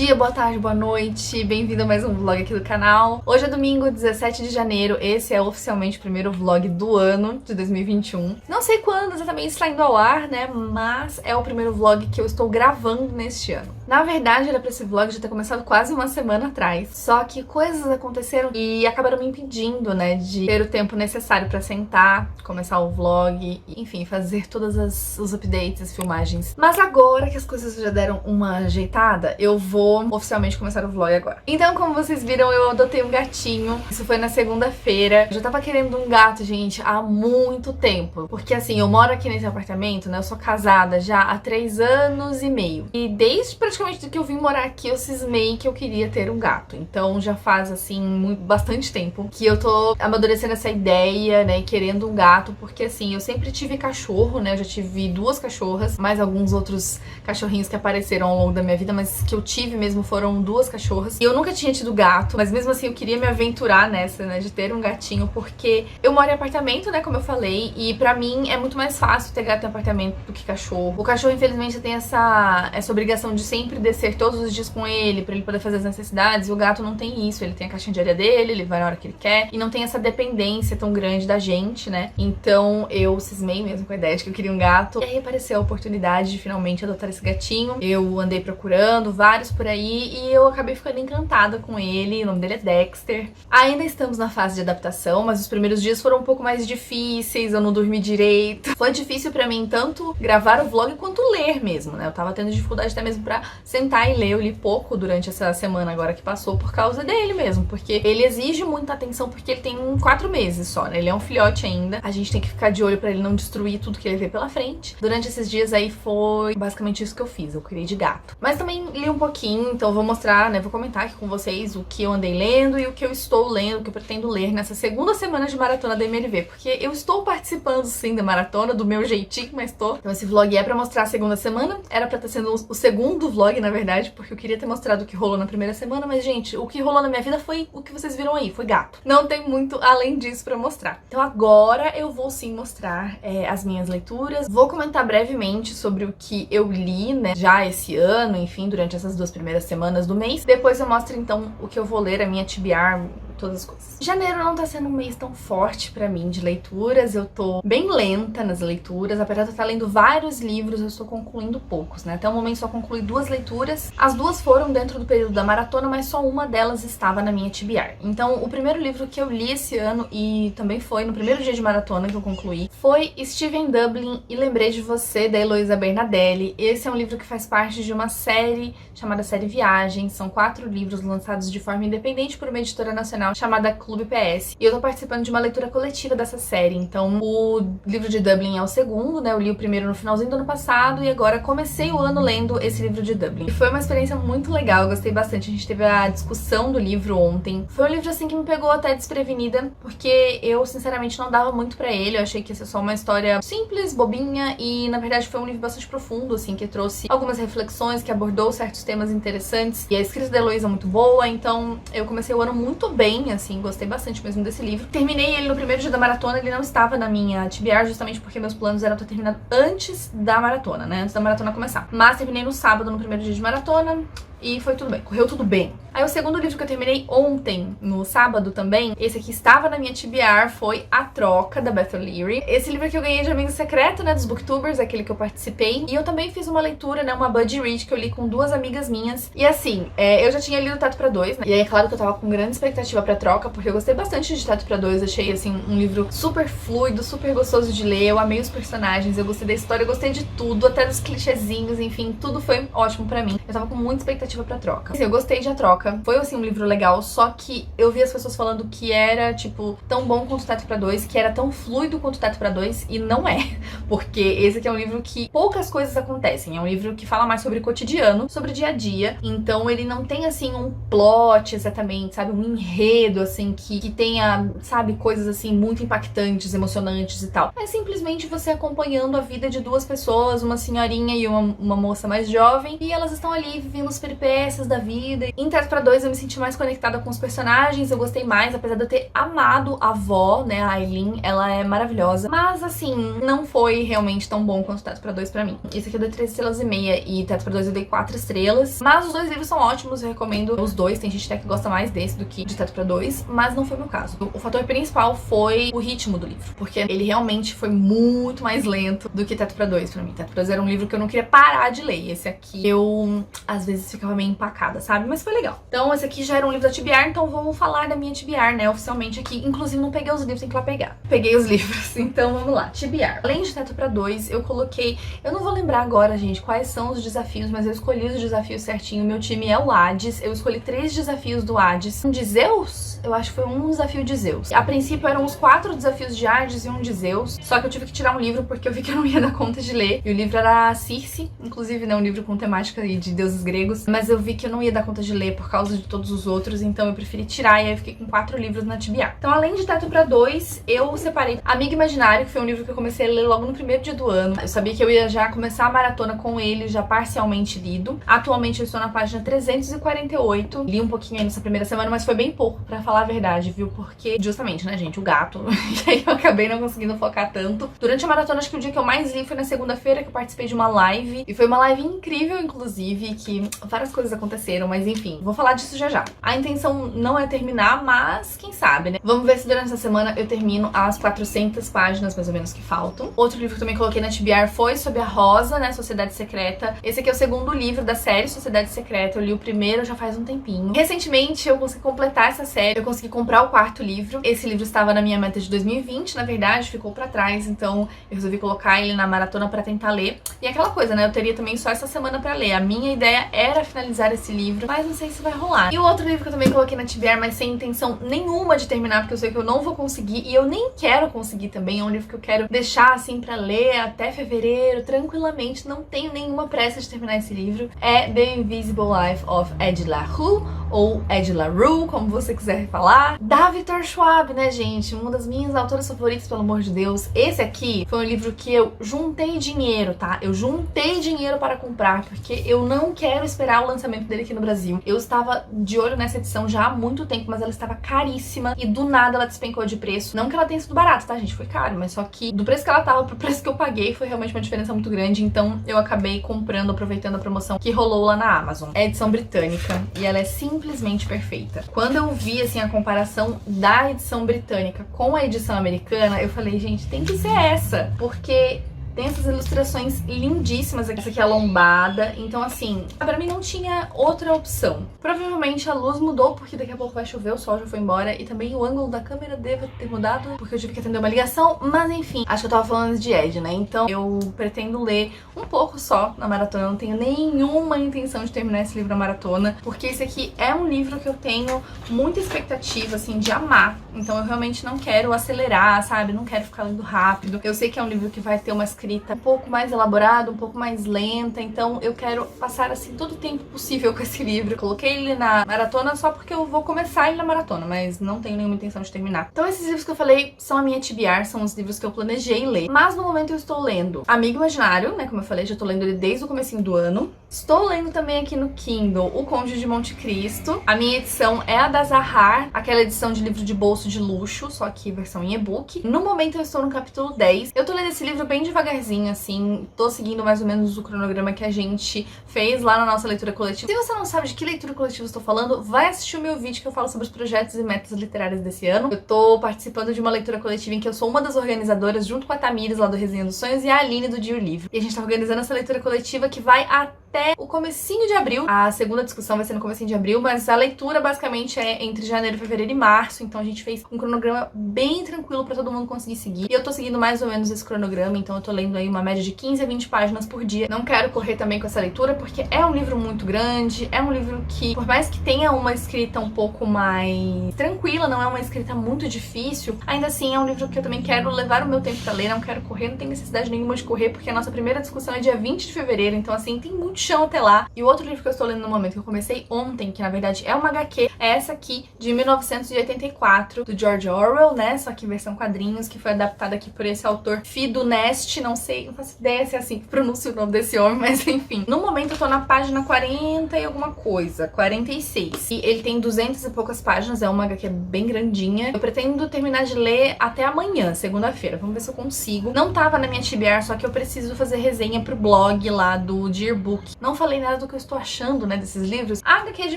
dia, boa tarde, boa noite, bem-vindo a mais um vlog aqui do canal. Hoje é domingo, 17 de janeiro, esse é oficialmente o primeiro vlog do ano de 2021. Não sei quando exatamente está indo ao ar, né, mas é o primeiro vlog que eu estou gravando neste ano. Na verdade, era pra esse vlog já ter começado quase uma semana atrás, só que coisas aconteceram e acabaram me impedindo, né, de ter o tempo necessário pra sentar, começar o vlog, enfim, fazer todas os updates, as filmagens. Mas agora que as coisas já deram uma ajeitada, eu vou oficialmente começar o vlog agora. Então, como vocês viram, eu adotei um gatinho. Isso foi na segunda-feira. Eu já tava querendo um gato, gente, há muito tempo. Porque assim, eu moro aqui nesse apartamento, né? Eu sou casada já há 3 anos e meio. E desde praticamente que eu vim morar aqui, eu cismei que eu queria ter um gato. Então já faz, assim, bastante tempo que eu tô amadurecendo essa ideia, né? Querendo um gato, porque assim, eu sempre tive cachorro, né? Eu já tive 2 cachorras, mais alguns outros cachorrinhos que apareceram ao longo da minha vida, mas que eu tive mesmo foram 2 cachorras. E eu nunca tinha tido gato, mas mesmo assim eu queria me aventurar nessa, né, de ter um gatinho, porque eu moro em apartamento, né, como eu falei, e pra mim é muito mais fácil ter gato em apartamento do que cachorro. O cachorro, infelizmente, tem essa obrigação de sempre descer todos os dias com ele, pra ele poder fazer as necessidades, e o gato não tem isso. Ele tem a caixinha de areia dele, ele vai na hora que ele quer, e não tem essa dependência tão grande da gente, né. Então eu cismei mesmo com a ideia de que eu queria um gato, e aí apareceu a oportunidade de finalmente adotar esse gatinho. Eu andei procurando vários por aí e eu acabei ficando encantada com ele. O nome dele é Dexter. Ainda estamos na fase de adaptação, mas os primeiros dias foram um pouco mais difíceis, eu não dormi direito. Foi difícil pra mim tanto gravar o vlog quanto ler mesmo, né? Eu tava tendo dificuldade até mesmo pra sentar e ler. Eu li pouco durante essa semana agora que passou por causa dele mesmo, porque ele exige muita atenção, porque ele tem 4 meses só, né? Ele é um filhote ainda. A gente tem que ficar de olho pra ele não destruir tudo que ele vê pela frente. Durante esses dias aí foi basicamente isso que eu fiz, eu criei de gato. Mas também li um pouquinho, então eu vou mostrar, né, vou comentar aqui com vocês o que eu andei lendo e o que eu estou lendo, o que eu pretendo ler nessa segunda semana de maratona da MLV, porque eu estou participando sim da maratona, do meu jeitinho, mas tô. Então esse vlog é pra mostrar a segunda semana, era pra estar sendo o segundo vlog, na verdade, porque eu queria ter mostrado o que rolou na primeira semana, mas gente, o que rolou na minha vida foi o que vocês viram aí, foi gato. Não tem muito além disso pra mostrar. Então agora eu vou sim mostrar as minhas leituras, vou comentar brevemente sobre o que eu li, né, já esse ano, enfim, durante essas 2 primeiras semanas do mês. Depois eu mostro então o que eu vou ler, a minha TBR, todas as coisas. Janeiro não tá sendo um mês tão forte pra mim de leituras, eu tô bem lenta nas leituras, apesar de eu estar lendo vários livros, eu estou concluindo poucos, né? Até o momento só concluí 2 leituras, as 2 foram dentro do período da maratona, mas só uma delas estava na minha TBR. Então o primeiro livro que eu li esse ano, e também foi no primeiro dia de maratona que eu concluí, foi Steven Dublin e Lembrei de Você, da Heloísa Bernadelli. Esse é um livro que faz parte de uma série chamada Série Viagem, são 4 livros lançados de forma independente por uma editora nacional chamada Clube PS, e eu tô participando de uma leitura coletiva dessa série. Então o livro de Dublin é o segundo, né, eu li o primeiro no finalzinho do ano passado e agora comecei o ano lendo esse livro de Dublin. E foi uma experiência muito legal, eu gostei bastante, a gente teve a discussão do livro ontem. Foi um livro assim que me pegou até desprevenida, porque eu sinceramente não dava muito pra ele, eu achei que ia ser só uma história simples, bobinha, e na verdade foi um livro bastante profundo, assim, que trouxe algumas reflexões, que abordou certos temas interessantes, e a escrita da Heloísa é muito boa, então eu comecei o ano muito bem, assim, gostei bastante mesmo desse livro. Terminei ele no primeiro dia da maratona, ele não estava na minha TBR, justamente porque meus planos eram ter terminado antes da maratona, né, antes da maratona começar. Mas terminei no sábado, no primeiro dia de maratona, e foi tudo bem, correu tudo bem. Aí o segundo livro que eu terminei ontem, no sábado também, esse aqui estava na minha TBR, foi A Troca, da Beth O'Leary. Esse livro que eu ganhei de amigo secreto, né, dos Booktubers, aquele que eu participei. E eu também fiz uma leitura, né, uma buddy read que eu li com 2 amigas minhas. E assim, eu já tinha lido Teto pra 2, né, e aí é claro que eu tava com grande expectativa pra Troca, porque eu gostei bastante de Teto pra 2, achei, assim, um livro super fluido, super gostoso de ler, eu amei os personagens, eu gostei da história, eu gostei de tudo, até dos clichêzinhos, enfim, tudo foi ótimo pra mim. Eu tava com muita expectativa pra Troca. Assim, eu gostei de A Troca. Foi, assim, um livro legal, só que eu vi as pessoas falando que era, tipo, tão bom quanto Teto pra 2, que era tão fluido quanto Teto pra 2, e não é. Porque esse aqui é um livro que poucas coisas acontecem. É um livro que fala mais sobre o cotidiano, sobre o dia a dia. Então ele não tem, assim, um plot exatamente, sabe? Um enredo, assim, que tenha, sabe, coisas, assim, muito impactantes, emocionantes e tal. É simplesmente você acompanhando a vida de 2 pessoas, uma senhorinha e uma moça mais jovem, e elas estão ali vivendo as peripécias da vida. Em Teto pra 2 eu me senti mais conectada com os personagens, eu gostei mais, apesar de eu ter amado a avó, né, a Aileen, ela é maravilhosa. Mas, assim, não foi realmente tão bom quanto Teto pra 2 pra mim. Esse aqui eu dei 3 estrelas e meia e Teto pra 2 eu dei 4 estrelas. Mas os dois livros são ótimos, eu recomendo os dois. Tem gente até que gosta mais desse do que de Teto pra 2, mas não foi meu caso. O fator principal foi o ritmo do livro, porque ele realmente foi muito mais lento do que Teto pra 2 pra mim. Teto pra 2 era um livro que eu não queria parar de ler. Esse aqui eu, às vezes, ficava meio empacada, sabe? Mas foi legal. Então, esse aqui já era um livro da TBR, então vamos falar da minha TBR, né, oficialmente aqui. Inclusive, não peguei os livros, tem que ir lá pegar. Peguei os livros, então vamos lá. TBR. Além de Teto pra 2, eu coloquei... Eu não vou lembrar agora, gente, quais são os desafios, mas eu escolhi os desafios certinho. Meu time é o Hades. Eu escolhi 3 desafios do Hades. Um de Zeus? Eu acho que foi um desafio de Zeus. A princípio eram os 4 desafios de Hades e um de Zeus. Só que eu tive que tirar um livro porque eu vi que eu não ia dar conta de ler. E o livro era Circe, inclusive, né, um livro com temática de deuses gregos. Mas eu vi que eu não ia dar conta de ler por causa de todos os outros, então eu preferi tirar e aí eu fiquei com 4 livros na TBR. Então, além de Teto pra 2, eu separei Amigo Imaginário, que foi um livro que eu comecei a ler logo no primeiro dia do ano. Eu sabia que eu ia já começar a maratona com ele, já parcialmente lido. Atualmente eu estou na página 348. Li um pouquinho aí nessa primeira semana, mas foi bem pouco, pra falar a verdade, viu? Porque, justamente, né, gente, o gato. E aí eu acabei não conseguindo focar tanto. Durante a maratona, acho que o dia que eu mais li foi na segunda-feira, que eu participei de uma live. E foi uma live incrível, inclusive, que várias coisas aconteceram, mas enfim, vou falar disso já já. A intenção não é terminar, mas quem sabe, né? Vamos ver se durante essa semana eu termino as 400 páginas, mais ou menos, que faltam. Outro livro que eu também coloquei na TBR foi sobre a Rosa, né, Sociedade Secreta. Esse aqui é o segundo livro da série Sociedade Secreta. Eu li o primeiro já faz um tempinho. Recentemente eu consegui completar essa série, eu consegui comprar o 4º livro. Esse livro estava na minha meta de 2020, na verdade, ficou pra trás, então eu resolvi colocar ele na maratona pra tentar ler. E aquela coisa, né, eu teria também só essa semana pra ler. A minha ideia era finalizar esse livro, mas não sei se vai rolar. E o outro livro que eu também coloquei na TBR, mas sem intenção nenhuma de terminar, porque eu sei que eu não vou conseguir e eu nem quero conseguir também, é um livro que eu quero deixar assim pra ler até fevereiro, tranquilamente, não tenho nenhuma pressa de terminar esse livro. É The Invisible Life of Ed La Rue, ou Ed La Rue, como você quiser falar, da Victor Schwab, né, gente? Uma das minhas autoras favoritas, pelo amor de Deus. Esse aqui foi um livro que eu juntei dinheiro, tá? Eu juntei dinheiro para comprar, porque eu não quero esperar o lançamento dele aqui no Brasil. Eu estava de olho nessa edição já há muito tempo, mas ela estava caríssima e do nada ela despencou de preço. Não que ela tenha sido barata, tá, gente? Foi caro, mas só que do preço que ela tava pro preço que eu paguei foi realmente uma diferença muito grande, então eu acabei comprando, aproveitando a promoção que rolou lá na Amazon. É edição britânica e ela é simplesmente perfeita. Quando eu vi, assim, a comparação da edição britânica com a edição americana, eu falei, gente, tem que ser essa, porque tem essas ilustrações lindíssimas aqui. Essa aqui é a lombada. Então, assim, pra mim não tinha outra opção. Provavelmente a luz mudou, porque daqui a pouco vai chover, o sol já foi embora. E também o ângulo da câmera deve ter mudado, porque eu tive que atender uma ligação. Mas, enfim, acho que eu tava falando de Ed, né? Então, eu pretendo ler um pouco só na maratona. Eu não tenho nenhuma intenção de terminar esse livro na maratona, porque esse aqui é um livro que eu tenho muita expectativa, assim, de amar. Então, eu realmente não quero acelerar, sabe? Não quero ficar lendo rápido. Eu sei que é um livro que vai ter uma escrita um pouco mais elaborada, um pouco mais lenta, então eu quero passar, assim, todo o tempo possível com esse livro. Eu coloquei ele na maratona só porque eu vou começar ele na maratona, mas não tenho nenhuma intenção de terminar. Então esses livros que eu falei são a minha TBR, são os livros que eu planejei ler, mas no momento eu estou lendo Amigo Imaginário, né, como eu falei, já tô lendo ele desde o comecinho do ano. Estou lendo também aqui no Kindle O Conde de Monte Cristo. A minha edição é a da Zahar, aquela edição de livro de bolso de luxo, só que versão em e-book. No momento eu estou no capítulo 10. Eu tô lendo esse livro bem devagarzinho, assim, tô seguindo mais ou menos o cronograma que a gente fez lá na nossa leitura coletiva. Se você não sabe de que leitura coletiva eu estou falando, vai assistir o meu vídeo que eu falo sobre os projetos e metas literárias desse ano. Eu tô participando de uma leitura coletiva em que eu sou uma das organizadoras, junto com a Tamires lá do Resenha dos Sonhos e a Aline do Dia Livre. E a gente tá organizando essa leitura coletiva que vai até o comecinho de abril. A segunda discussão vai ser no comecinho de abril, mas a leitura basicamente é entre janeiro, fevereiro e março. Então a gente fez um cronograma bem tranquilo pra todo mundo conseguir seguir. E eu tô seguindo mais ou menos esse cronograma, então eu tô lendo aí uma média de 15 a 20 páginas por dia. Não quero correr também com essa leitura, porque é um livro muito grande, é um livro que, por mais que tenha uma escrita um pouco mais tranquila, não é uma escrita muito difícil, ainda assim é um livro que eu também quero levar o meu tempo pra ler, não quero correr, não tem necessidade nenhuma de correr, porque a nossa primeira discussão é dia 20 de fevereiro, então assim, tem muito chão até lá. E o outro livro que eu estou lendo no momento, que eu comecei ontem, que na verdade é uma HQ, é essa aqui, de 1984, do George Orwell, né? Só que versão quadrinhos, que foi adaptada aqui por esse autor Fido Nest, não sei, não faço ideia se é assim que pronuncia o nome desse homem, mas enfim. No momento eu tô na página 40 e alguma coisa, 46. E ele tem 200 e poucas páginas, é uma HQ bem grandinha. Eu pretendo terminar de ler até amanhã, segunda-feira. Vamos ver se eu consigo. Não tava na minha TBR, só que eu preciso fazer resenha pro blog lá do Dear Book. Não falei nada do que eu estou achando, né, desses livros. A HQ de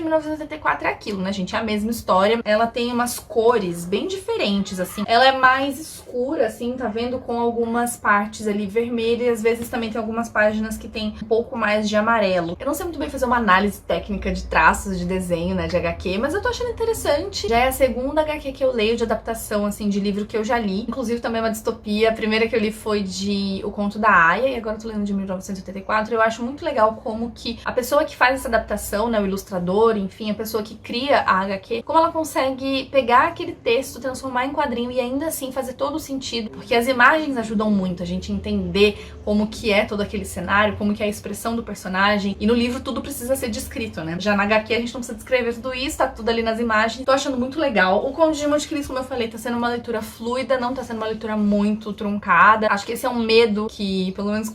1984 é aquilo, né, gente? É a mesma história. Ela tem umas cores bem diferentes, assim. Ela é mais escura, assim, tá vendo? Com algumas partes ali vermelhas. E às vezes também tem algumas páginas que tem um pouco mais de amarelo. Eu não sei muito bem fazer uma análise técnica de traços de desenho, né, de HQ, mas eu tô achando interessante. Já é a segunda HQ que eu leio de adaptação, assim, de livro que eu já li. Inclusive também é uma distopia. A primeira que eu li foi de O Conto da Aia, e agora eu tô lendo de 1984. Eu acho muito legal como que a pessoa que faz essa adaptação, né, o ilustrador, enfim, a pessoa que cria a HQ, como ela consegue pegar aquele texto, transformar em quadrinho e ainda assim fazer todo o sentido, porque as imagens ajudam muito a gente entender como que é todo aquele cenário, como que é a expressão do personagem, e no livro tudo precisa ser descrito, né? Já na HQ a gente não precisa descrever tudo isso, tá tudo ali nas imagens. Tô achando muito legal. O Conde de Monte Cristo, como eu falei, tá sendo uma leitura fluida, não tá sendo uma leitura muito truncada. Acho que esse é um medo que, pelo menos,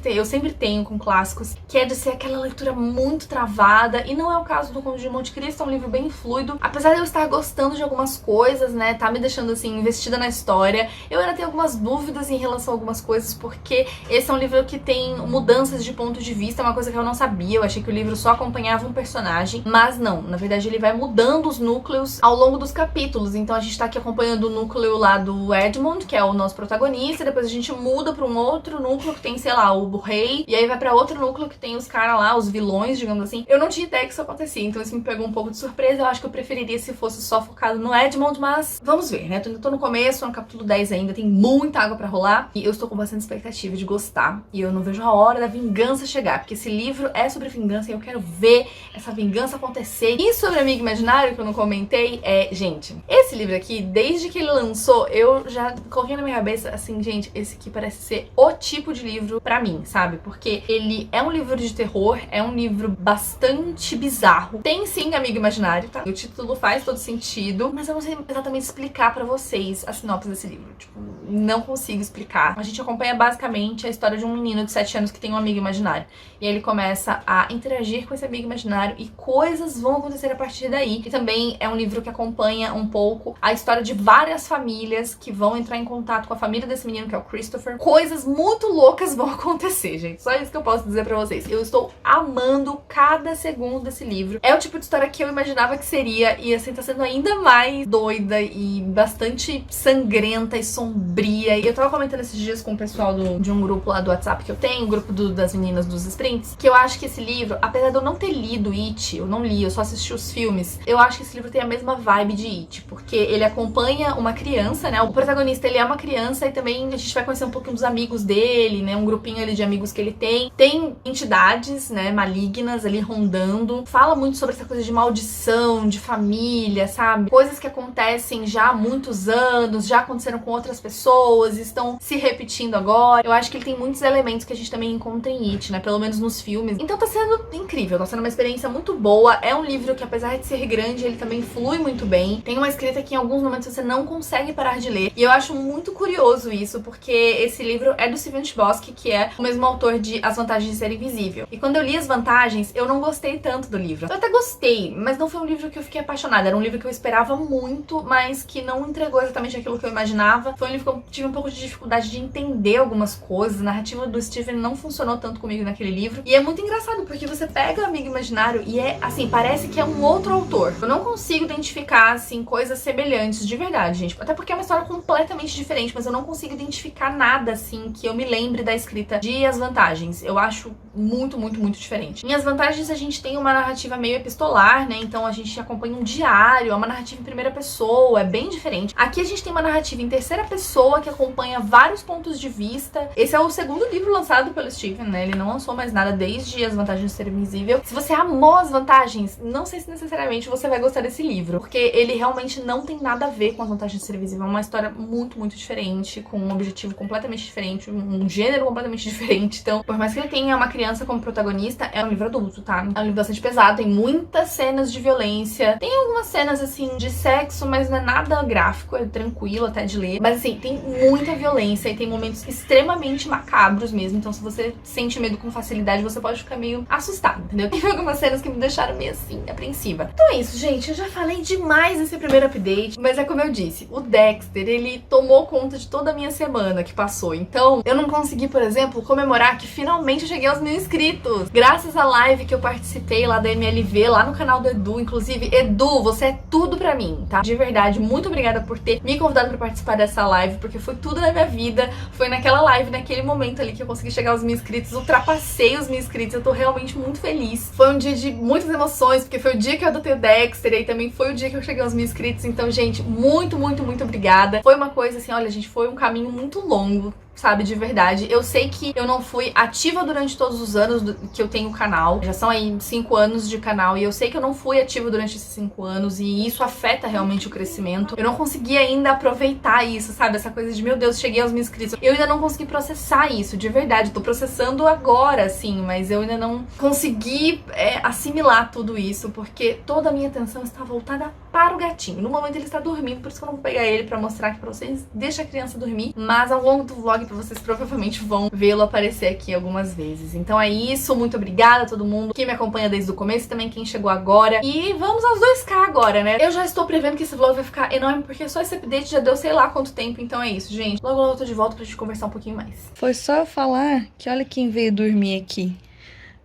eu sempre tenho com clássicos, que é de ser aquela leitura muito travada, e não é o caso do Conde de Monte Cristo. É um livro bem fluido, apesar de eu estar gostando de algumas coisas, né, tá me deixando assim investida na história. Eu ainda tenho algumas dúvidas em relação a algumas coisas, porque esse é um livro que tem mudanças de ponto de vista, uma coisa que eu não sabia. Eu achei que o livro só acompanhava um personagem, mas não, na verdade ele vai mudando os núcleos ao longo dos capítulos. Então a gente tá aqui acompanhando o núcleo lá do Edmund, que é o nosso protagonista, depois a gente muda pra um outro núcleo que tem, sei lá, o rei, e aí vai pra outro núcleo que tem os caras lá, os vilões, digamos assim. Eu não tinha ideia que isso acontecia, então isso me pegou um pouco de surpresa. Eu acho que eu preferiria se fosse só focado no Edmund, mas vamos ver, né? Tô no começo, no capítulo 10 ainda, tem muita água pra rolar, e eu estou com bastante expectativa de gostar, e eu não vejo a hora da vingança chegar, porque esse livro é sobre vingança e eu quero ver essa vingança acontecer. E sobre Amigo Imaginário, que eu não comentei, gente, esse livro aqui, desde que ele lançou, eu já coloquei na minha cabeça, assim, gente, esse aqui parece ser o tipo de livro pra mim, sabe? Porque ele é um livro de terror, é um livro bastante bizarro. Tem sim Amigo Imaginário, tá? O título faz todo sentido, mas eu não sei exatamente explicar pra vocês a sinopse desse livro. Tipo, não consigo explicar. A gente acompanha basicamente a história de um menino de 7 anos que tem um amigo imaginário. E aí ele começa a interagir com esse amigo imaginário e coisas vão acontecer a partir daí. E também é um livro que acompanha um pouco a história de várias famílias que vão entrar em contato com a família desse menino, que é o Christopher. Coisas muito loucas vão acontecer, gente. Só isso que eu posso dizer pra vocês. Eu estou amando cada segundo desse livro. É o tipo de história que eu imaginava que seria, e assim, tá sendo ainda mais doida e bastante sangrenta e sombria. E eu tava comentando esses dias com o pessoal de um grupo lá do WhatsApp que eu tenho, o grupo das meninas dos Sprints, que eu acho que esse livro, apesar de eu não ter lido It, eu não li, eu só assisti os filmes, eu acho que esse livro tem a mesma vibe de It, porque ele acompanha uma criança, né? O protagonista, ele é uma criança, e também a gente vai conhecer um pouquinho dos amigos dele, né? Um grupinho ali de amigos que ele tem. Tem entidades, né, malignas ali rondando. Fala muito sobre essa coisa de maldição, de família, sabe? Coisas que acontecem já há muitos anos, já aconteceram com outras pessoas, estão se repetindo agora. Eu acho que ele tem muitos elementos que a gente também encontra em It, né? Pelo menos nos filmes. Então tá sendo incrível, tá sendo uma experiência muito boa. É um livro que, apesar de ser grande, ele também flui muito bem. Tem uma escrita que em alguns momentos você não consegue parar de ler. E eu acho muito curioso isso, porque esse livro é do Steven Chbosky, que é o mesmo autor de As Vantagens de Ser Invisível. E quando eu li As Vantagens, eu não gostei tanto do livro. Eu até gostei, mas não foi um livro que eu fiquei apaixonada. Era um livro que eu esperava muito, mas que não entregou exatamente aquilo que eu imaginava. Foi um livro que eu tive um pouco de dificuldade de entender algumas coisas. A narrativa do Steven não funcionou tanto comigo naquele livro. E é muito engraçado, porque você pega o Amigo Imaginário e é, assim, parece que é um outro autor. Eu não consigo identificar, assim, coisas semelhantes de verdade, gente. Até porque é uma história completamente diferente, mas eu não consigo identificar nada, assim, que eu me lembre da escrita de As Vantagens. Eu acho muito, muito, muito diferente. Em As Vantagens a gente tem uma narrativa meio epistolar, né? Então a gente acompanha um diário, é uma narrativa em primeira pessoa, é bem diferente. Aqui a gente tem uma narrativa em terceira pessoa que acompanha vários pontos de vista. Esse é o segundo livro lançado pelo Steven, né? Ele não lançou mais nada desde As Vantagens de Ser Invisível. Se você amou As Vantagens, não sei se necessariamente você vai gostar desse livro, porque ele realmente não tem nada a ver com As Vantagens de Ser Invisível. É uma história muito, muito diferente, com um objetivo completamente diferente, um gênero completamente completamente diferente. Então, por mais que ele tenha uma criança como protagonista, é um livro adulto, tá? É um livro bastante pesado, tem muitas cenas de violência, tem algumas cenas, assim, de sexo, mas não é nada gráfico, é tranquilo até de ler. Mas, assim, tem muita violência e tem momentos extremamente macabros mesmo. Então, se você sente medo com facilidade, você pode ficar meio assustado, entendeu? Tem algumas cenas que me deixaram meio, assim, apreensiva. Então é isso, gente. Eu já falei demais nesse primeiro update, mas é como eu disse, o Dexter, ele tomou conta de toda a minha semana que passou. Então, eu não consegui, por exemplo, comemorar que finalmente eu cheguei aos 1000 inscritos. Graças à live que eu participei lá da MLV, lá no canal do Edu. Inclusive, Edu, você é tudo pra mim, tá? De verdade, muito obrigada por ter me convidado pra participar dessa live, porque foi tudo na minha vida. Foi naquela live, naquele momento ali que eu consegui chegar aos 1000 inscritos, ultrapassei os 1000 inscritos. Eu tô realmente muito feliz. Foi um dia de muitas emoções, porque foi o dia que eu adotei o Dexter e também foi o dia que eu cheguei aos 1000 inscritos. Então, gente, muito, muito, muito obrigada. Foi uma coisa assim, olha, gente, foi um caminho muito longo, sabe, de verdade. Eu sei que eu não fui ativa durante todos os anos que eu tenho o canal. Já são aí 5 anos de canal e eu sei que eu não fui ativa durante esses 5 anos e isso afeta realmente o crescimento. Eu não consegui ainda aproveitar isso, sabe? Essa coisa de, meu Deus, cheguei aos 1000 inscritos. Eu ainda não consegui processar isso, de verdade. Tô processando agora, assim, mas eu ainda não consegui assimilar tudo isso, porque toda a minha atenção está voltada para o gatinho. No momento ele está dormindo, por isso que eu não vou pegar ele pra mostrar aqui pra vocês. Deixa a criança dormir, mas ao longo do vlog vocês provavelmente vão vê-lo aparecer aqui algumas vezes. Então é isso, muito obrigada a todo mundo que me acompanha desde o começo, também quem chegou agora. E vamos aos 2K agora, né? Eu já estou prevendo que esse vlog vai ficar enorme, porque só esse update já deu sei lá quanto tempo, então é isso, gente. Logo logo eu tô de volta pra gente conversar um pouquinho mais. Foi só eu falar que olha quem veio dormir aqui.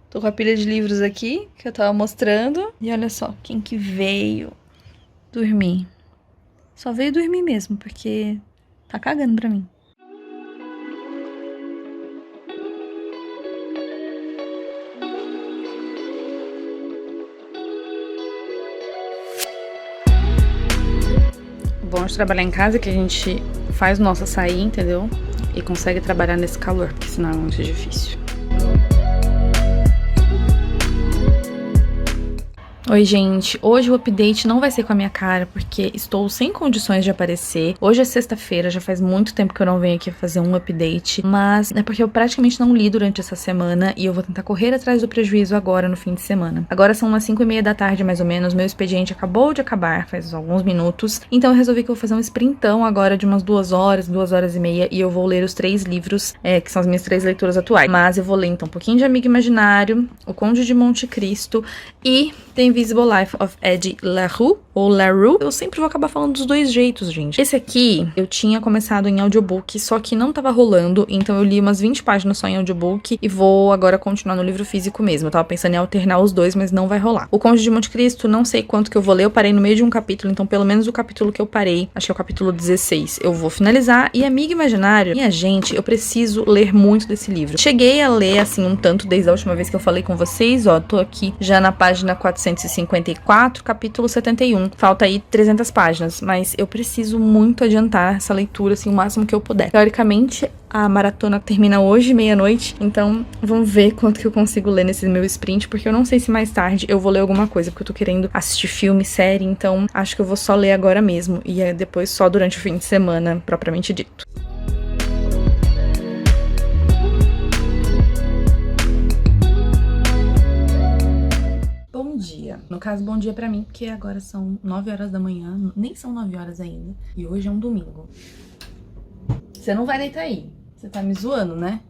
Tô com a pilha de livros aqui, que eu tava mostrando. E olha só, quem que veio dormir. Só veio dormir mesmo, porque tá cagando pra mim. Bom de trabalhar em casa é que a gente faz o nosso açaí, entendeu? E consegue trabalhar nesse calor, porque senão é muito difícil. Oi, gente. Hoje o update não vai ser com a minha cara, porque estou sem condições de aparecer. Hoje é sexta-feira, já faz muito tempo que eu não venho aqui fazer um update, mas é porque eu praticamente não li durante essa semana e eu vou tentar correr atrás do prejuízo agora no fim de semana. Agora são umas 5:30 da tarde, mais ou menos, meu expediente acabou de acabar, faz alguns minutos, então eu resolvi que eu vou fazer um sprintão agora de umas 2 horas, 2 horas e meia, e eu vou ler os 3 livros, que são as minhas 3 leituras atuais. Mas eu vou ler, então, um pouquinho de Amigo Imaginário, O Conde de Monte Cristo e The Invisible Life of Eddie LaRue, ou LaRue. Eu sempre vou acabar falando dos 2 jeitos, gente. Esse aqui, eu tinha começado em audiobook, só que não tava rolando, então eu li umas 20 páginas só em audiobook e vou agora continuar no livro físico mesmo. Eu tava pensando em alternar os 2, mas não vai rolar. O Conde de Monte Cristo, não sei quanto que eu vou ler, eu parei no meio de um capítulo, então pelo menos o capítulo que eu parei, acho que é o capítulo 16, eu vou finalizar. E Amigo Imaginário, minha gente, eu preciso ler muito desse livro. Cheguei a ler, assim, um tanto desde a última vez que eu falei com vocês, ó, tô aqui já na página 454, capítulo 71. Falta aí 300 páginas, mas eu preciso muito adiantar essa leitura, assim, o máximo que eu puder. Teoricamente, a maratona termina hoje, meia-noite, então vamos ver quanto que eu consigo ler nesse meu sprint, porque eu não sei se mais tarde eu vou ler alguma coisa, porque eu tô querendo assistir filme, série, então acho que eu vou só ler agora mesmo, e depois só durante o fim de semana, propriamente dito. Bom dia. No caso, bom dia pra mim, porque agora são 9 horas da manhã, nem são 9 horas ainda, e hoje é um domingo. Você não vai deitar aí. Você tá me zoando, né?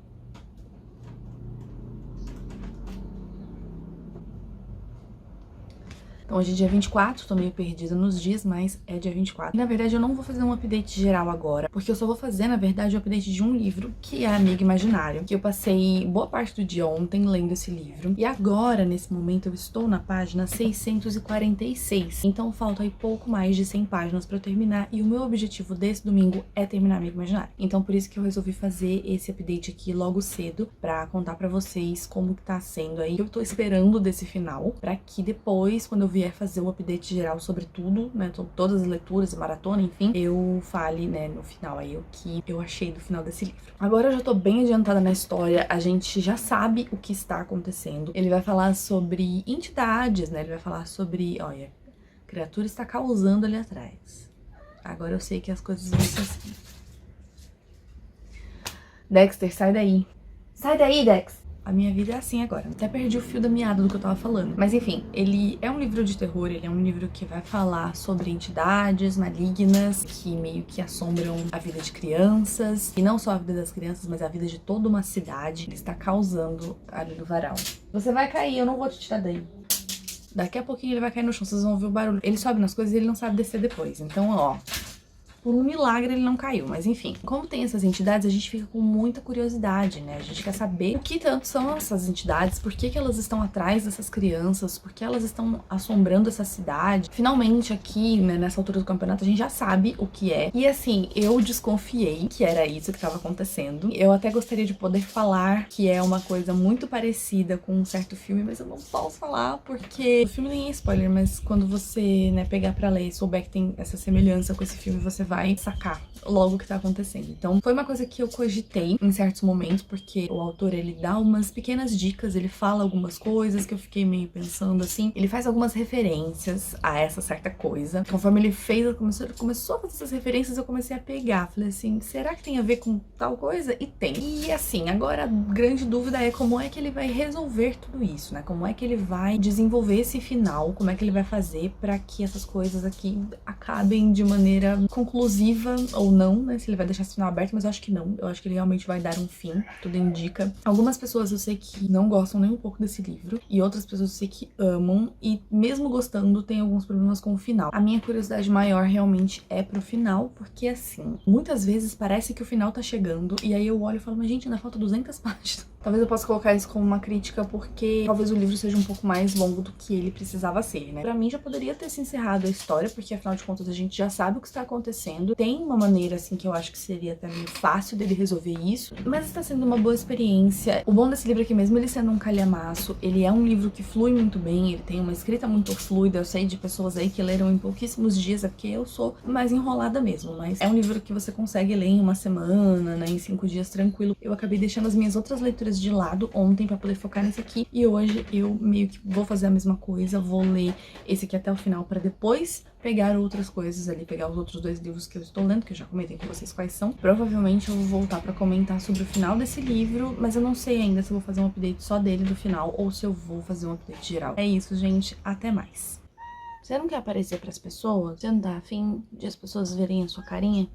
Então hoje é dia 24, tô meio perdida nos dias, mas é dia 24. E, na verdade, eu não vou fazer um update geral agora, porque eu só vou fazer, na verdade, um update de um livro, que é Amigo Imaginário, que eu passei boa parte do dia ontem lendo esse livro. E agora, nesse momento, eu estou na página 646. Então falta aí pouco mais de 100 páginas pra eu terminar, e o meu objetivo desse domingo é terminar Amigo Imaginário. Então por isso que eu resolvi fazer esse update aqui logo cedo, pra contar pra vocês como que tá sendo aí. Eu tô esperando desse final, pra que depois, quando eu vier fazer um update geral sobre tudo, né, todas as leituras, maratona, enfim, eu fale, né, no final aí o que eu achei do final desse livro. Agora eu já tô bem adiantada na história, a gente já sabe o que está acontecendo. Ele vai falar sobre entidades, né, ele vai falar sobre, olha, a criatura está causando ali atrás. Agora eu sei que as coisas vão ser assim. Dexter, sai daí. Sai daí, Dex! A minha vida é assim agora. Até perdi o fio da meada do que eu tava falando. Mas enfim, ele é um livro de terror, ele é um livro que vai falar sobre entidades malignas que meio que assombram a vida de crianças. E não só a vida das crianças, mas a vida de toda uma cidade. Ele está causando ali no varal. Você vai cair, eu não vou te tirar daí. Daqui a pouquinho ele vai cair no chão, vocês vão ouvir o barulho. Ele sobe nas coisas e ele não sabe descer depois. Então, ó... Por um milagre ele não caiu, mas enfim. Como tem essas entidades, a gente fica com muita curiosidade, né? A gente quer saber o que tanto são essas entidades, por que elas estão atrás dessas crianças, por que elas estão assombrando essa cidade. Finalmente aqui, né, nessa altura do campeonato, a gente já sabe o que é. E assim, eu desconfiei que era isso que estava acontecendo. Eu até gostaria de poder falar que é uma coisa muito parecida com um certo filme, mas eu não posso falar porque o filme nem é spoiler, mas quando você, né, pegar pra ler e souber que tem essa semelhança com esse filme, você vai sacar logo o que tá acontecendo. Então, foi uma coisa que eu cogitei em certos momentos, porque o autor, ele dá umas pequenas dicas, ele fala algumas coisas que eu fiquei meio pensando assim, ele faz algumas referências a essa certa coisa. Conforme ele fez, começou a fazer essas referências, eu comecei a pegar. Falei assim, será que tem a ver com tal coisa? E tem. E assim, agora a grande dúvida é como é que ele vai resolver tudo isso, né? Como é que ele vai desenvolver esse final, como é que ele vai fazer pra que essas coisas aqui acabem de maneira conclusiva ou não, né? Se ele vai deixar esse final aberto, mas eu acho que não. Eu acho que ele realmente vai dar um fim, tudo indica. Algumas pessoas eu sei que não gostam nem um pouco desse livro, e outras pessoas eu sei que amam, e mesmo gostando, tem alguns problemas com o final. A minha curiosidade maior realmente é pro final, porque assim, muitas vezes parece que o final tá chegando, e aí eu olho e falo, mas gente, ainda falta 200 páginas. Talvez eu possa colocar isso como uma crítica, porque talvez o livro seja um pouco mais longo do que ele precisava ser, né? Pra mim já poderia ter se encerrado a história, porque afinal de contas a gente já sabe o que está acontecendo. Tem uma maneira, assim, que eu acho que seria até meio fácil dele resolver isso, mas está sendo uma boa experiência. O bom desse livro aqui, mesmo ele sendo um calhamaço, ele é um livro que flui muito bem, ele tem uma escrita muito fluida. Eu sei de pessoas aí que leram em pouquíssimos dias, é porque eu sou mais enrolada mesmo, mas é um livro que você consegue ler em uma semana, né, em 5 dias tranquilo. Eu acabei deixando as minhas outras leituras de lado ontem pra poder focar nesse aqui, e hoje eu meio que vou fazer a mesma coisa, vou ler esse aqui até o final pra depois pegar outras coisas ali, pegar os outros 2 livros que eu estou lendo, que eu já comentei com vocês quais são. Provavelmente eu vou voltar pra comentar sobre o final desse livro, mas eu não sei ainda se eu vou fazer um update só dele do final ou se eu vou fazer um update geral. É isso, gente, até mais. Você não quer aparecer pras pessoas? Você não tá afim de as pessoas verem a sua carinha?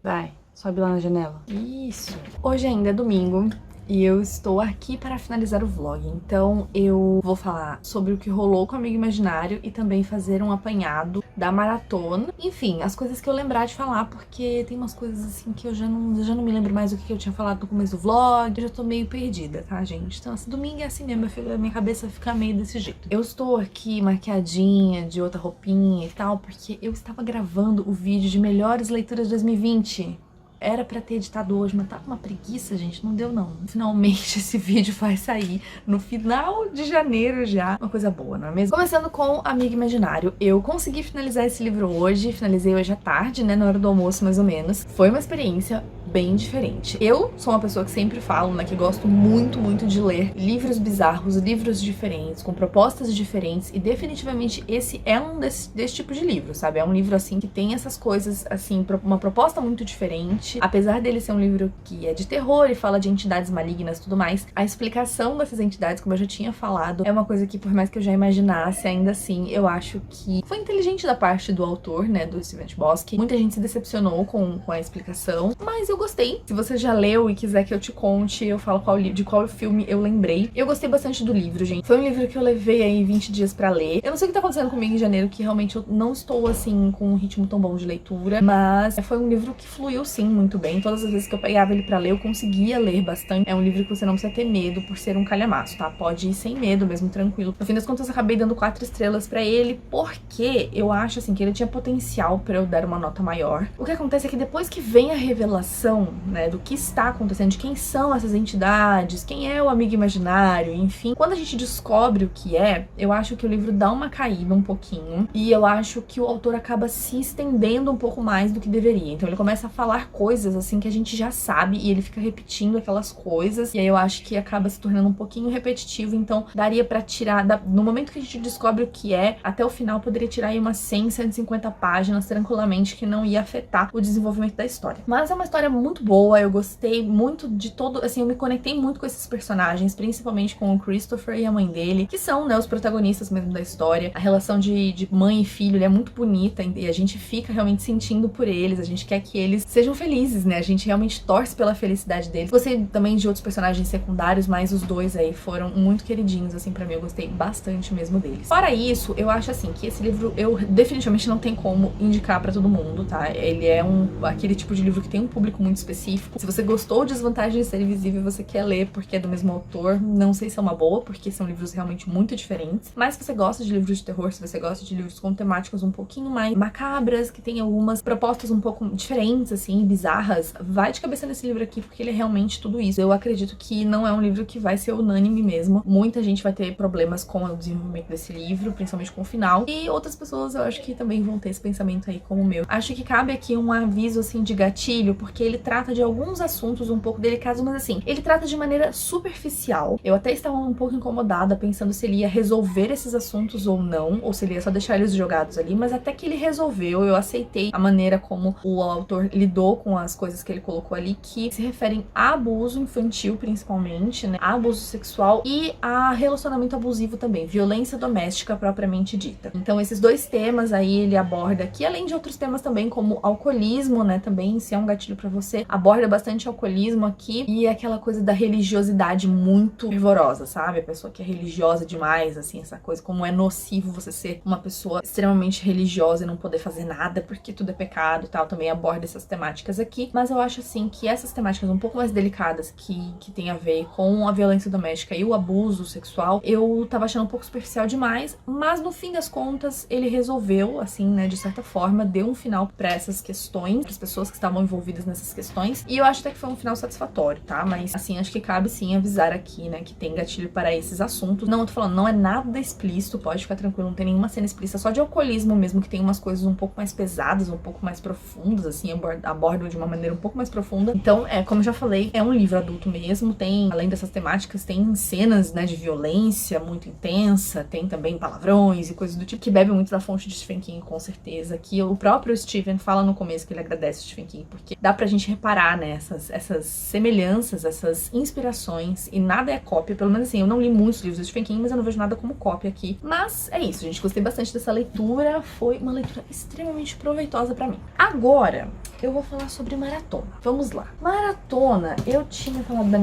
Vai, sobe lá na janela. Isso. Hoje ainda é domingo e eu estou aqui para finalizar o vlog, então eu vou falar sobre o que rolou com o Amigo Imaginário e também fazer um apanhado da maratona. Enfim, as coisas que eu lembrar de falar, porque tem umas coisas assim que eu já não me lembro mais o que eu tinha falado no começo do vlog, eu já tô meio perdida, tá, gente? Então, assim, domingo é assim mesmo, minha cabeça fica meio desse jeito. Eu estou aqui maquiadinha, de outra roupinha e tal, porque eu estava gravando o vídeo de melhores leituras de 2020. Era pra ter editado hoje, mas tá com uma preguiça, gente, não deu não. Finalmente esse vídeo vai sair no final de janeiro já. Uma coisa boa, não é mesmo? Começando com Amigo Imaginário. Eu consegui finalizar esse livro hoje, finalizei hoje à tarde, né, na hora do almoço mais ou menos. Foi uma experiência bem diferente. Eu sou uma pessoa que sempre falo, né, que gosto muito, muito de ler livros bizarros, livros diferentes, com propostas diferentes, e definitivamente esse é um desse tipo de livro, sabe? É um livro, assim, que tem essas coisas, assim, uma proposta muito diferente. Apesar dele ser um livro que é de terror e fala de entidades malignas e tudo mais, a explicação dessas entidades, como eu já tinha falado, é uma coisa que, por mais que eu já imaginasse, ainda assim, eu acho que foi inteligente da parte do autor, né, do Steven Chbosky. Muita gente se decepcionou com a explicação, mas eu gostei. Se você já leu e quiser que eu te conte, eu falo de qual filme eu lembrei. Eu gostei bastante do livro, gente. Foi um livro que eu levei aí 20 dias pra ler. Eu não sei o que tá acontecendo comigo em janeiro, que realmente eu não estou, assim, com um ritmo tão bom de leitura, mas foi um livro que fluiu, sim, muito bem. Todas as vezes que eu pegava ele pra ler, eu conseguia ler bastante. É um livro que você não precisa ter medo por ser um calhamaço, tá? Pode ir sem medo mesmo, tranquilo. No fim das contas, eu acabei dando 4 estrelas pra ele, porque eu acho, assim, que ele tinha potencial pra eu dar uma nota maior. O que acontece é que depois que vem a revelação, né, do que está acontecendo, de quem são essas entidades, quem é o amigo imaginário, enfim, quando a gente descobre o que é, eu acho que o livro dá uma caída um pouquinho, e eu acho que o autor acaba se estendendo um pouco mais do que deveria. Então ele começa a falar coisas coisas, assim, que a gente já sabe e ele fica repetindo aquelas coisas. E aí eu acho que acaba se tornando um pouquinho repetitivo. Então, daria pra tirar... No momento que a gente descobre o que é, até o final poderia tirar aí umas 100, 150 páginas tranquilamente, que não ia afetar o desenvolvimento da história. Mas é uma história muito boa, eu gostei muito de todo... Assim, eu me conectei muito com esses personagens, principalmente com o Christopher e a mãe dele, que são, né, os protagonistas mesmo da história. A relação de mãe e filho, é muito bonita e a gente fica realmente sentindo por eles, a gente quer que eles sejam felizes, né? A gente realmente torce pela felicidade deles. Gostei também de outros personagens secundários, mas os dois aí foram muito queridinhos, assim, pra mim. Eu gostei bastante mesmo deles. Fora isso, eu acho, assim, que esse livro eu definitivamente não tem como indicar pra todo mundo, tá? Ele é aquele tipo de livro que tem um público muito específico. Se você gostou de As Vantagens de Ser Invisível e você quer ler porque é do mesmo autor, não sei se é uma boa, porque são livros realmente muito diferentes. Mas se você gosta de livros de terror, se você gosta de livros com temáticas um pouquinho mais macabras, que tem algumas propostas um pouco diferentes, assim, bizarras, vai de cabeça nesse livro aqui, porque ele é realmente tudo isso. Eu acredito que não é um livro que vai ser unânime mesmo. Muita gente vai ter problemas com o desenvolvimento desse livro, principalmente com o final. E outras pessoas eu acho que também vão ter esse pensamento aí como o meu. Acho que cabe aqui um aviso, assim, de gatilho, porque ele trata de alguns assuntos um pouco delicados, mas assim, ele trata de maneira superficial. Eu até estava um pouco incomodada, pensando se ele ia resolver esses assuntos ou não, ou se ele ia só deixar eles jogados ali, mas até que ele resolveu, eu aceitei a maneira como o autor lidou com as coisas que ele colocou ali, que se referem a abuso infantil, principalmente, né, a abuso sexual e a relacionamento abusivo também, violência doméstica propriamente dita. Então esses dois temas aí ele aborda aqui, além de outros temas também, como alcoolismo, né, também, se é um gatilho pra você, aborda bastante alcoolismo aqui, e aquela coisa da religiosidade muito fervorosa, sabe? A pessoa que é religiosa demais, assim, essa coisa, como é nocivo você ser uma pessoa extremamente religiosa e não poder fazer nada porque tudo é pecado e tal, também aborda essas temáticas aqui. Mas eu acho, assim, que essas temáticas um pouco mais delicadas que tem a ver com a violência doméstica e o abuso sexual, eu tava achando um pouco superficial demais, mas no fim das contas ele resolveu, assim, né, de certa forma, deu um final pra essas questões, para as pessoas que estavam envolvidas nessas questões, e eu acho até que foi um final satisfatório, tá? Mas, assim, acho que cabe sim avisar aqui, né, que tem gatilho para esses assuntos. Não, eu tô falando, não é nada explícito, pode ficar tranquilo, não tem nenhuma cena explícita, só de alcoolismo mesmo, que tem umas coisas um pouco mais pesadas, um pouco mais profundas, assim, abordam de uma maneira um pouco mais profunda. Então, como eu já falei, é um livro adulto mesmo, tem, além dessas temáticas, tem cenas, né, de violência muito intensa, tem também palavrões e coisas do tipo, que bebe muito da fonte de Stephen King, com certeza, que o próprio Stephen fala no começo que ele agradece o Stephen King, porque dá pra gente reparar, né, essas semelhanças, essas inspirações, e nada é cópia, pelo menos assim, eu não li muitos livros do Stephen King, mas eu não vejo nada como cópia aqui. Mas é isso, gente, gostei bastante dessa leitura, foi uma leitura extremamente proveitosa pra mim. Agora, eu vou falar sobre maratona. Vamos lá. Maratona, eu tinha falado da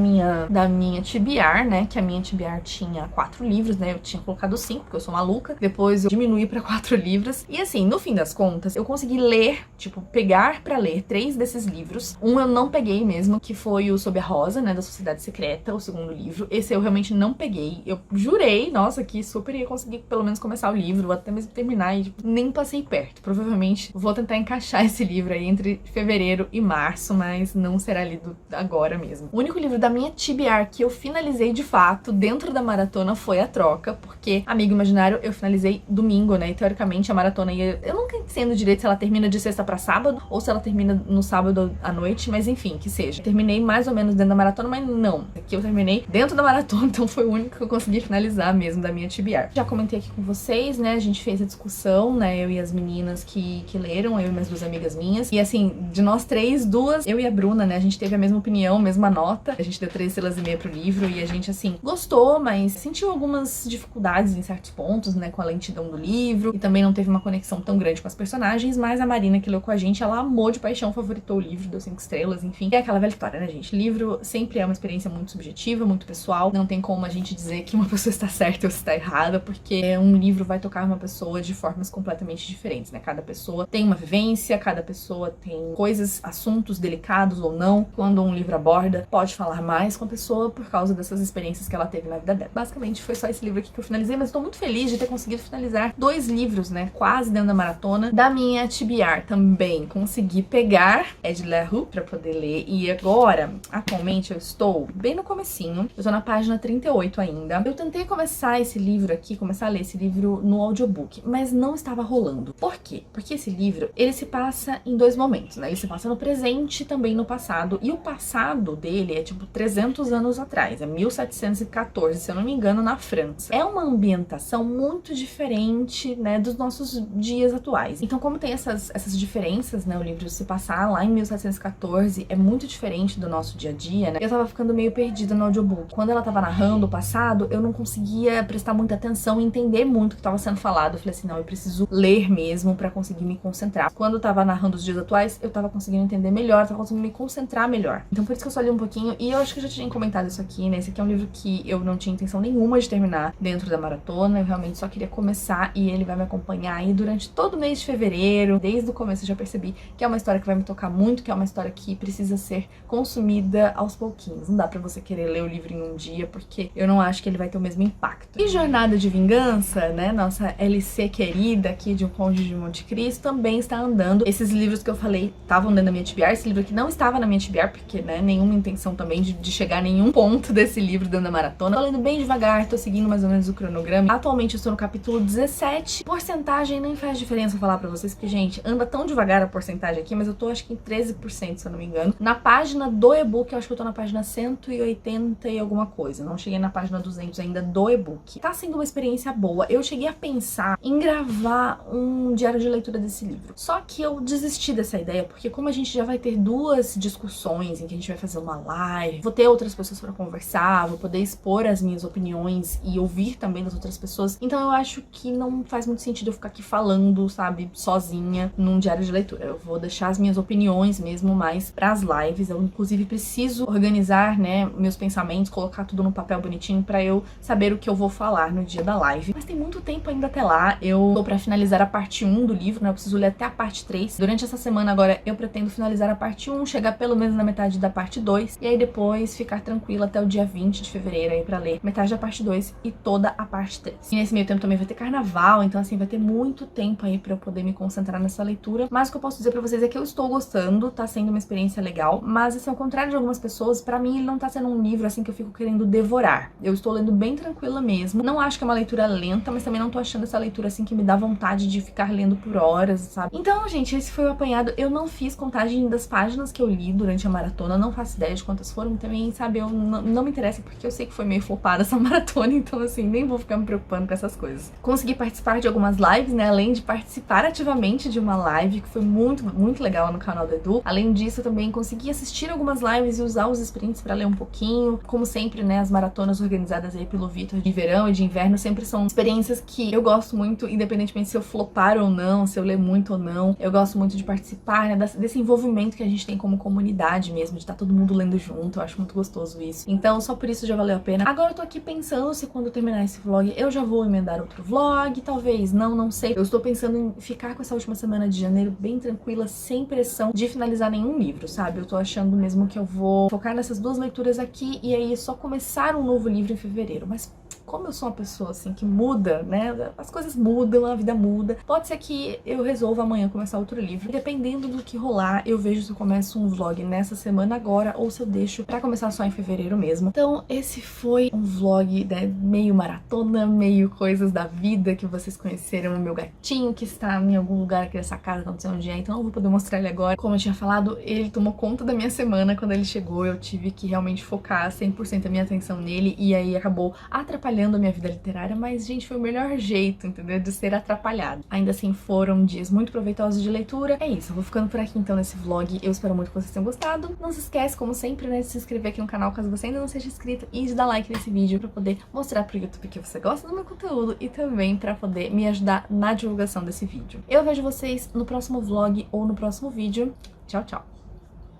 minha TBR, né, que a minha TBR tinha 4 livros, né, eu tinha colocado 5, porque eu sou maluca, depois eu diminuí pra 4 livros, e assim, no fim das contas, eu consegui ler, tipo, pegar pra ler 3 desses livros. Um eu não peguei mesmo, que foi o Sob a Rosa, né, da Sociedade Secreta, o segundo livro. Esse eu realmente não peguei, eu jurei, nossa, que super ia conseguir pelo menos começar o livro, ou até mesmo terminar, e tipo, nem passei perto. Provavelmente vou tentar encaixar esse livro aí entre fevereiro e março, mas não será lido agora mesmo. O único livro da minha TBR que eu finalizei de fato dentro da maratona foi A Troca, porque Amigo Imaginário eu finalizei domingo, né, e teoricamente a maratona ia... Eu nunca entendo direito se ela termina de sexta pra sábado, ou se ela termina no sábado à noite, mas enfim, que seja. Terminei mais ou menos dentro da maratona, mas não. Aqui eu terminei dentro da maratona, então foi o único que eu consegui finalizar mesmo da minha TBR. Já comentei aqui com vocês, né, a gente fez a discussão, né, eu e as meninas que leram, eu e minhas 2 amigas minhas, e assim, de nós 3, 2, eu e a Bruna, né, a gente teve a mesma opinião, mesma nota, a gente deu 3 estrelas e meia pro livro, e a gente, assim, gostou, mas sentiu algumas dificuldades em certos pontos, né, com a lentidão do livro, e também não teve uma conexão tão grande com as personagens, mas a Marina, que leu com a gente, ela amou de paixão, favoritou o livro, deu 5 estrelas, enfim. É aquela velha história, né, gente? Livro sempre é uma experiência muito subjetiva, muito pessoal, não tem como a gente dizer que uma pessoa está certa ou está errada, porque um livro vai tocar uma pessoa de formas completamente diferentes, né? Cada pessoa tem uma vivência, cada pessoa tem coisas, assuntos delicados ou não. Quando um livro aborda, pode falar mais com a pessoa por causa dessas experiências que ela teve na vida dela. Basicamente, foi só esse livro aqui que eu finalizei, mas estou muito feliz de ter conseguido finalizar 2 livros, né? Quase dentro da maratona. Da minha TBR também consegui pegar Ed La Rue pra poder ler, e agora, atualmente, eu estou bem no comecinho, eu tô na página 38 ainda. Eu tentei começar esse livro aqui, começar a ler esse livro no audiobook, mas não estava rolando. Por quê? Porque esse livro, ele se passa em 2 momentos. momentos, né? Ele se passa no presente e também no passado. E o passado dele é tipo 300 anos atrás, é 1714, se eu não me engano, na França. É uma ambientação muito diferente, né, dos nossos dias atuais. Então, como tem essas diferenças, né, o livro se passar lá em 1714 é muito diferente do nosso dia a dia, né? Eu tava ficando meio perdida no audiobook. Quando ela tava narrando o passado, eu não conseguia prestar muita atenção e entender muito o que tava sendo falado. Eu falei assim, não, eu preciso ler mesmo pra conseguir me concentrar. Quando eu tava narrando os dias atuais, eu tava conseguindo entender melhor, tava conseguindo me concentrar melhor. Então por isso que eu só li um pouquinho, e eu acho que eu já tinha comentado isso aqui, né? Esse aqui é um livro que eu não tinha intenção nenhuma de terminar dentro da maratona, eu realmente só queria começar e ele vai me acompanhar aí durante todo o mês de fevereiro. Desde o começo eu já percebi que é uma história que vai me tocar muito, que é uma história que precisa ser consumida aos pouquinhos. Não dá pra você querer ler o livro em um dia, porque eu não acho que ele vai ter o mesmo impacto. E Jornada de Vingança, né? Nossa LC querida aqui de Um Conde de Monte Cristo também está andando. Esses livros que eu falei estavam dentro da minha TBR, esse livro aqui não estava na minha TBR, porque, né, nenhuma intenção também de chegar a nenhum ponto desse livro dentro da maratona. Tô lendo bem devagar, tô seguindo mais ou menos o cronograma. Atualmente eu estou no capítulo 17. Porcentagem nem faz diferença falar pra vocês, porque, gente, anda tão devagar a porcentagem aqui, mas eu tô acho que em 13%, se eu não me engano. Na página do e-book, eu acho que eu tô na página 180 e alguma coisa. Não cheguei na página 200 ainda do e-book. Tá sendo uma experiência boa. Eu cheguei a pensar em gravar um diário de leitura desse livro. Só que eu desisti dessa ideia, porque como a gente já vai ter duas discussões em que a gente vai fazer uma live, vou ter outras pessoas pra conversar, vou poder expor as minhas opiniões e ouvir também das outras pessoas. Então eu acho que não faz muito sentido eu ficar aqui falando, sabe, sozinha num diário de leitura. Eu vou deixar as minhas opiniões mesmo mais pras lives. Eu, inclusive, preciso organizar, né, meus pensamentos, colocar tudo no papel bonitinho pra eu saber o que eu vou falar no dia da live. Mas tem muito tempo ainda até lá. Eu tô pra finalizar a parte 1 do livro, né, eu preciso ler até a parte 3. Durante essa semana agora eu pretendo finalizar a parte 1, chegar pelo menos na metade da parte 2 e aí depois ficar tranquila até o dia 20 de fevereiro aí pra ler metade da parte 2 e toda a parte 3. E nesse meio tempo também vai ter carnaval, então assim, vai ter muito tempo aí pra eu poder me concentrar nessa leitura. Mas o que eu posso dizer pra vocês é que eu estou gostando, tá sendo uma experiência legal, mas assim, ao contrário de algumas pessoas, pra mim ele não tá sendo um livro assim que eu fico querendo devorar. Eu estou lendo bem tranquila mesmo. Não acho que é uma leitura lenta, mas também não tô achando essa leitura assim que me dá vontade de ficar lendo por horas, sabe? Então, gente, esse foi o apanhado. Eu não fiz contagem das páginas que eu li durante a maratona, não faço ideia de quantas foram também, sabe? Eu não me interessa porque eu sei que foi meio flopada essa maratona, então assim, nem vou ficar me preocupando com essas coisas. Consegui participar de algumas lives, né? Além de participar ativamente de uma live, que foi muito, muito legal lá no canal do Edu. Além disso, eu também consegui assistir algumas lives e usar os sprints pra ler um pouquinho. Como sempre, né? As maratonas organizadas aí pelo Vitor de verão e de inverno sempre são experiências que eu gosto muito, independentemente se eu flopar ou não, se eu ler muito ou não. Eu gosto muito de participar, né? Desse envolvimento que a gente tem como comunidade mesmo, de estar todo mundo lendo junto. Eu acho muito gostoso isso. Então, só por isso já valeu a pena. Agora eu tô aqui pensando se quando eu terminar esse vlog, eu já vou emendar outro vlog, talvez não sei. Eu estou pensando em ficar com essa última semana de janeiro bem tranquila, sem pressão de finalizar nenhum livro, sabe? Eu tô achando mesmo que eu vou focar nessas duas leituras aqui e aí só começar um novo livro em fevereiro. Mas como eu sou uma pessoa assim que muda, né? As coisas mudam, a vida muda. Pode ser que eu resolva amanhã começar outro livro. E dependendo do que rolar, eu vejo se eu começo um vlog nessa semana agora ou se eu deixo pra começar só em fevereiro mesmo. Então, esse foi um vlog, né, meio maratona, meio coisas da vida que vocês conheceram. O meu gatinho que está em algum lugar aqui dessa casa, não sei onde é, então não vou poder mostrar ele agora. Como eu tinha falado, ele tomou conta da minha semana quando ele chegou. Eu tive que realmente focar 100% a minha atenção nele e aí acabou atrapalhando a minha vida literária, mas, gente, foi o melhor jeito, entendeu? De ser atrapalhado. Ainda assim, foram dias muito proveitosos de leitura. É isso, eu vou ficando por aqui então nesse vlog. Eu espero muito que vocês tenham gostado. Não se esquece, como sempre, né, de se inscrever aqui no canal caso você ainda não seja inscrito e de dar like nesse vídeo pra poder mostrar pro YouTube que você gosta do meu conteúdo e também pra poder me ajudar na divulgação desse vídeo. Eu vejo vocês no próximo vlog ou no próximo vídeo. Tchau, tchau!